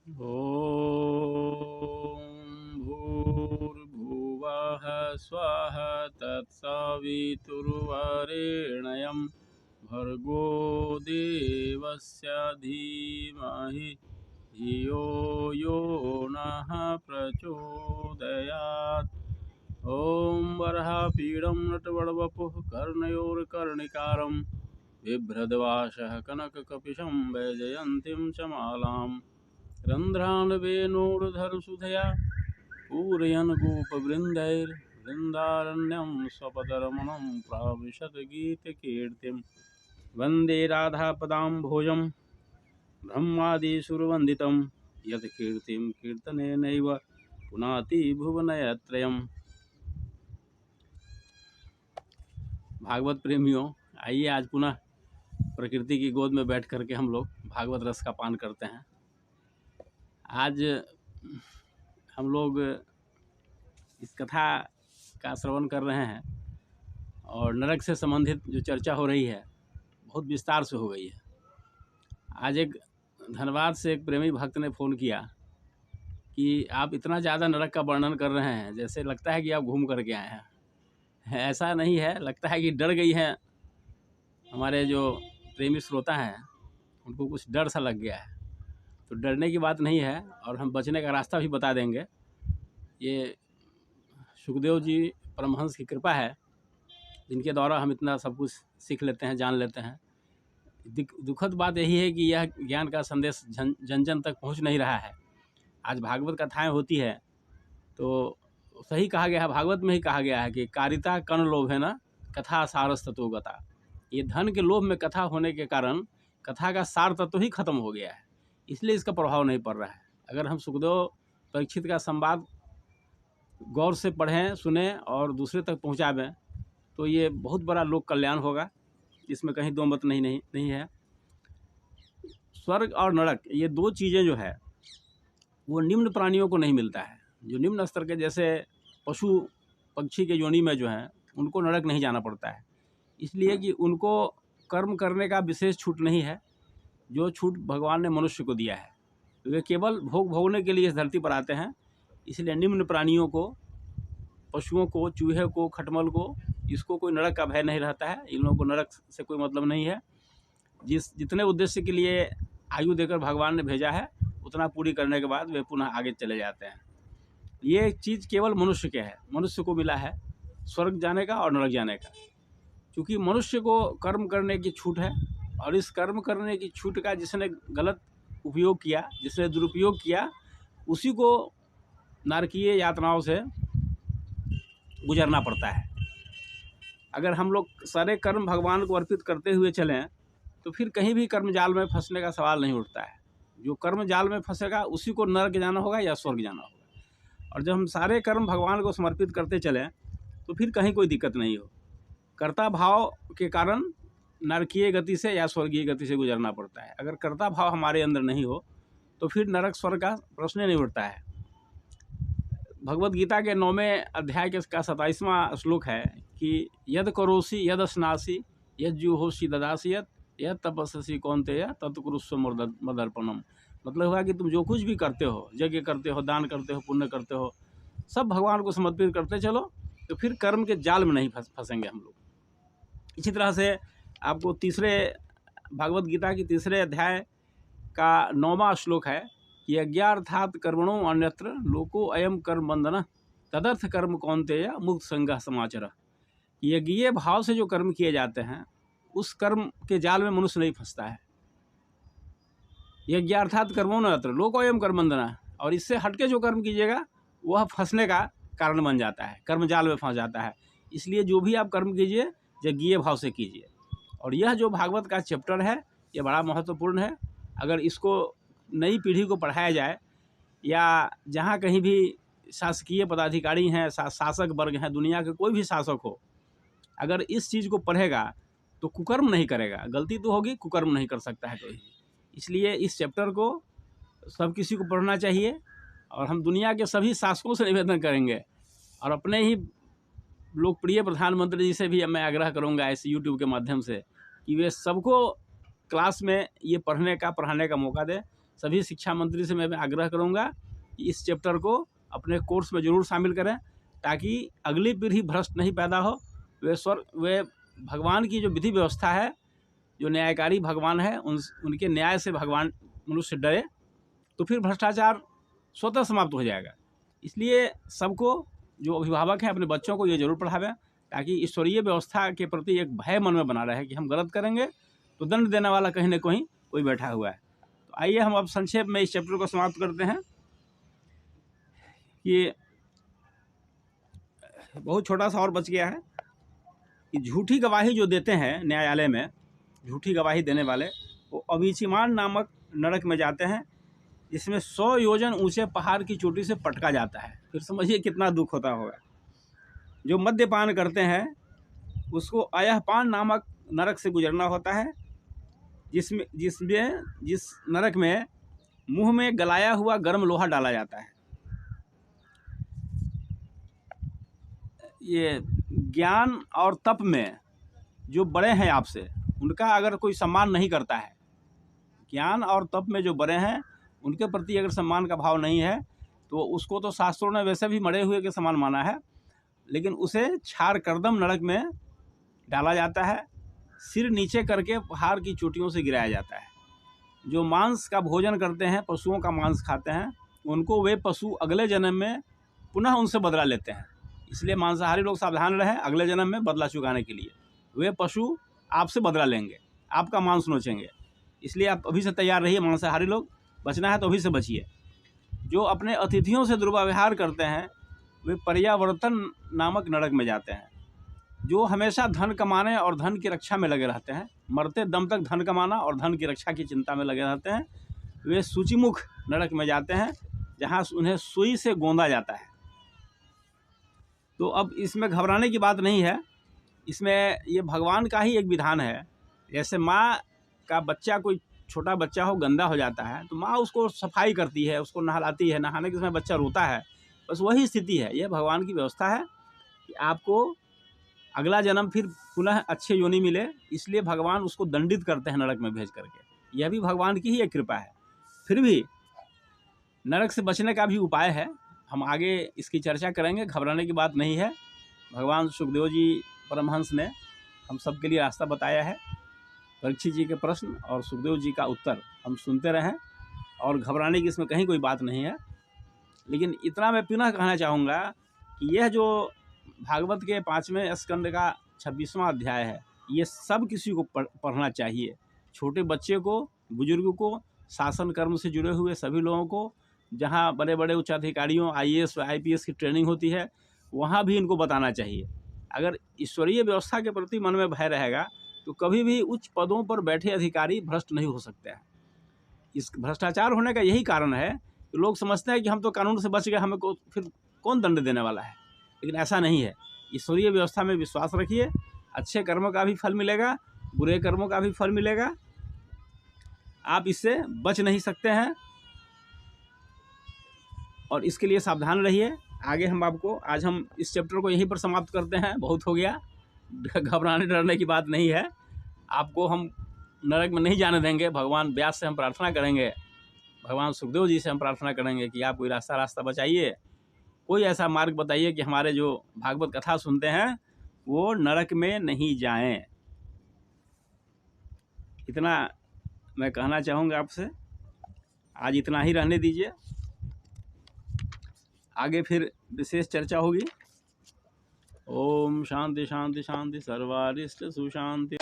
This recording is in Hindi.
ॐ भूर्भुवः स्वः तत्सवितुर्वरेण्यं भर्गो देवस्य धीमहि धियो यो नः प्रचोदयात्। ॐ वराहपीडं नटवरवपुः कर्णयोर्कर्णिकारं बिभ्रद्वासः कनककपिशं वैजयन्तीं च मालाम् रन्ध्रान् वेणोर्धरसुधया पूरयन् गोपवृन्दैर्वृन्दारण्यं स्वपदरमणं प्राविशत् गीतकीर्तिं वन्दे राधापदाम्भोजं ब्रह्मादिसुरवन्दितं यत् कीर्तिं कीर्तनेनैव पुनाति भुवनत्रयम्। भागवत प्रेमियों, आइए आज पुनः प्रकृति की गोद में बैठ करके हम लोग भागवत रस का पान करते हैं। आज हम लोग इस कथा का श्रवण कर रहे हैं और नरक से संबंधित जो चर्चा हो रही है बहुत विस्तार से हो गई है। आज एक धनबाद से एक प्रेमी भक्त ने फ़ोन किया कि आप इतना ज़्यादा नरक का वर्णन कर रहे हैं, जैसे लगता है कि आप घूम करके आए हैं। ऐसा नहीं है, लगता है कि डर गई हैं हमारे जो प्रेमी श्रोता हैं, उनको कुछ डर सा लग गया है। तो डरने की बात नहीं है और हम बचने का रास्ता भी बता देंगे। ये सुखदेव जी परमहंस की कृपा है, जिनके द्वारा हम इतना सब कुछ सीख लेते हैं, जान लेते हैं। दुखद बात यही है कि यह ज्ञान का संदेश जन जन तक पहुंच नहीं रहा है। आज भागवत कथाएं होती है तो सही कहा गया है, भागवत में ही कहा गया है कि कारिता कण लोभ है ना कथा सारस तत्व गता। ये धन के लोभ में कथा होने के कारण कथा का सार तत्व ही खत्म हो गया है, इसलिए इसका प्रभाव नहीं पड़ रहा है। अगर हम सुखदेव परीक्षित का संवाद गौर से पढ़ें, सुने और दूसरे तक पहुंचावें तो ये बहुत बड़ा लोक कल्याण होगा, इसमें कहीं दो मत नहीं है। स्वर्ग और नरक ये दो चीज़ें जो है वो निम्न प्राणियों को नहीं मिलता है। जो निम्न स्तर के जैसे पशु पक्षी के योनि में जो हैं उनको नरक नहीं जाना पड़ता है, इसलिए कि उनको कर्म करने का विशेष छूट नहीं है। जो छूट भगवान ने मनुष्य को दिया है, तो वे केवल भोगने के लिए इस धरती पर आते हैं। इसलिए निम्न प्राणियों को, पशुओं को, चूहे को, खटमल को, इसको कोई नरक का भय नहीं रहता है। इन लोगों को नरक से कोई मतलब नहीं है। जितने उद्देश्य के लिए आयु देकर भगवान ने भेजा है उतना पूरी करने के बाद वे पुनः आगे चले जाते हैं। ये चीज़ केवल मनुष्य के है, मनुष्य को मिला है स्वर्ग जाने का और नरक जाने का। क्योंकि मनुष्य को कर्म करने की छूट है और इस कर्म करने की छूट का जिसने गलत उपयोग किया, जिसने दुरुपयोग किया, उसी को नारकीय यातनाओं से गुजरना पड़ता है। अगर हम लोग सारे कर्म भगवान को अर्पित करते हुए चलें तो फिर कहीं भी कर्म जाल में फंसने का सवाल नहीं उठता है। जो कर्म जाल में फंसेगा उसी को नरक जाना होगा या स्वर्ग जाना होगा। और जब हम सारे कर्म भगवान को समर्पित करते चलें तो फिर कहीं कोई दिक्कत नहीं हो। कर्ता भाव के कारण नरकीय गति से या स्वर्गीय गति से गुजरना पड़ता है। अगर कर्ता भाव हमारे अंदर नहीं हो तो फिर नरक स्वर्ग का प्रश्न नहीं उठता है। भगवत गीता के 9वें अध्याय के का 27वां श्लोक है कि यद करोसि यद स्नासि यद जुहोसि ददासि यद तपस्सी कौन्तेय तत्कुरुष्व मदर्पणम। मतलब हुआ कि तुम जो कुछ भी करते हो, यज्ञ करते हो, दान करते हो, पुण्य करते हो, सब भगवान को समर्पित करते चलो, तो फिर कर्म के जाल में नहीं फंसेंगे हम लोग। इसी तरह से आपको भागवत गीता की 3रे अध्याय का 9वां श्लोक है कि यज्ञार्थात् कर्मणो अन्यत्र लोको अयम कर्म बंधन तदर्थ कर्म कौन्तेय मुक्त संगः समाचर। यज्ञीय भाव से जो कर्म किए जाते हैं उस कर्म के जाल में मनुष्य नहीं फंसता है। यज्ञार्थात् कर्मो अन्यत्र लोको अयम कर्म बंधन, और इससे हटके जो कर्म कीजिएगा वह फंसने का कारण बन जाता है, कर्म जाल में फंस जाता है। इसलिए जो भी आप कर्म कीजिए यज्ञीय भाव से कीजिए। और यह जो भागवत का चैप्टर है ये बड़ा महत्वपूर्ण है। अगर इसको नई पीढ़ी को पढ़ाया जाए या जहाँ कहीं भी शासकीय पदाधिकारी हैं, शासक वर्ग हैं, दुनिया के कोई भी शासक हो, अगर इस चीज़ को पढ़ेगा तो कुकर्म नहीं करेगा। गलती तो होगी, कुकर्म नहीं कर सकता है कोई। इसलिए इस चैप्टर को सब किसी को पढ़ना चाहिए। और हम दुनिया के सभी शासकों से निवेदन करेंगे और अपने ही लोकप्रिय प्रधानमंत्री जी से भी मैं आग्रह करूंगा इस YouTube के माध्यम से कि वे सबको क्लास में ये पढ़ाने का मौका दें, सभी शिक्षा मंत्री से मैं आग्रह करूँगा कि इस चैप्टर को अपने कोर्स में ज़रूर शामिल करें, ताकि अगली पीढ़ी भ्रष्ट नहीं पैदा हो। वे भगवान की जो विधि व्यवस्था है, जो न्यायकारी भगवान है, उनके न्याय से भगवान मनुष्य डरे, तो फिर भ्रष्टाचार स्वतः समाप्त हो जाएगा। इसलिए सबको, जो अभिभावक हैं, अपने बच्चों को ये जरूर पढ़ावें, ताकि ईश्वरीय व्यवस्था के प्रति एक भय मन में बना रहे कि हम गलत करेंगे तो दंड देने वाला कहीं ना कहीं कोई बैठा हुआ है। तो आइए हम अब संक्षेप में इस चैप्टर को समाप्त करते हैं। कि बहुत छोटा सा और बच गया है कि झूठी गवाही जो देते हैं न्यायालय में, झूठी गवाही देने वाले, वो अविचिमान नामक नरक में जाते हैं, जिसमें 100 योजन ऊंचे पहाड़ की चोटी से पटका जाता है। फिर समझिए कितना दुख होता होगा। जो मद्यपान करते हैं उसको अयहपान नामक नरक से गुजरना होता है, जिस नरक में मुंह में गलाया हुआ गर्म लोहा डाला जाता है। ये ज्ञान और तप में जो बड़े हैं आपसे, उनका अगर कोई सम्मान नहीं करता है, ज्ञान और तप में जो बड़े हैं उनके प्रति अगर सम्मान का भाव नहीं है, तो उसको तो शास्त्रों ने वैसे भी मरे हुए के समान माना है, लेकिन उसे छार करदम नरक में डाला जाता है, सिर नीचे करके पहाड़ की चोटियों से गिराया जाता है। जो मांस का भोजन करते हैं, पशुओं का मांस खाते हैं, उनको वे पशु अगले जन्म में पुनः उनसे बदला लेते हैं। इसलिए मांसाहारी लोग सावधान रहें, अगले जन्म में बदला चुकाने के लिए वे पशु आपसे बदला लेंगे, आपका मांस नोचेंगे। इसलिए आप अभी से तैयार रहिए। मांसाहारी लोग, बचना है तो अभी से बचिए। जो अपने अतिथियों से दुर्व्यवहार करते हैं वे पर्यावर्तन नामक नरक में जाते हैं। जो हमेशा धन कमाने और धन की रक्षा में लगे रहते हैं, मरते दम तक धन कमाना और धन की रक्षा की चिंता में लगे रहते हैं, वे सूचिमुख नरक में जाते हैं, जहाँ उन्हें सुई से गोंदा जाता है। तो अब इसमें घबराने की बात नहीं है, इसमें ये भगवान का ही एक विधान है। जैसे माँ का बच्चा, कोई छोटा बच्चा हो, गंदा हो जाता है तो माँ उसको सफाई करती है, उसको नहलाती है, नहाने के समय बच्चा रोता है, बस वही स्थिति है। यह भगवान की व्यवस्था है कि आपको अगला जन्म फिर पुनः अच्छे योनि मिले, इसलिए भगवान उसको दंडित करते हैं नरक में भेज करके। यह भी भगवान की ही एक कृपा है। फिर भी नरक से बचने का भी उपाय है, हम आगे इसकी चर्चा करेंगे, घबराने की बात नहीं है। भगवान सुखदेव जी परमहंस ने हम सब के लिए रास्ता बताया है। परीक्षित जी के प्रश्न और सुखदेव जी का उत्तर हम सुनते रहें, और घबराने की इसमें कहीं कोई बात नहीं है। लेकिन इतना मैं पुनः कहना चाहूँगा कि यह जो भागवत के 5वें स्कंद का 26वां अध्याय है, ये सब किसी को पढ़ना चाहिए। छोटे बच्चे को, बुजुर्ग को, शासन कर्म से जुड़े हुए सभी लोगों को, जहाँ बड़े बड़े उच्चाधिकारियों, IAS IPS की ट्रेनिंग होती है, वहाँ भी इनको बताना चाहिए। अगर ईश्वरीय व्यवस्था के प्रति मन में भय रहेगा तो कभी भी उच्च पदों पर बैठे अधिकारी भ्रष्ट नहीं हो सकते हैं। इस भ्रष्टाचार होने का यही कारण है कि लोग समझते हैं कि हम तो कानून से बच गए, हमें को फिर कौन दंड देने वाला है। लेकिन ऐसा नहीं है। ईश्वरीय व्यवस्था में विश्वास रखिए, अच्छे कर्मों का भी फल मिलेगा, बुरे कर्मों का भी फल मिलेगा, आप इससे बच नहीं सकते हैं, और इसके लिए सावधान रहिए। आगे हम आपको, आज हम इस चैप्टर को यहीं पर समाप्त करते हैं, बहुत हो गया, घबराने डरने की बात नहीं है। आपको हम नरक में नहीं जाने देंगे। भगवान व्यास से हम प्रार्थना करेंगे, भगवान सुखदेव जी से हम प्रार्थना करेंगे कि आप कोई रास्ता बताइए, कोई ऐसा मार्ग बताइए कि हमारे जो भागवत कथा सुनते हैं वो नरक में नहीं जाएं। इतना मैं कहना चाहूँगा आपसे। आज इतना ही रहने दीजिए, आगे फिर विशेष चर्चा होगी। ओम शांति शांति शांति, सर्वारिष्ट सुशांति।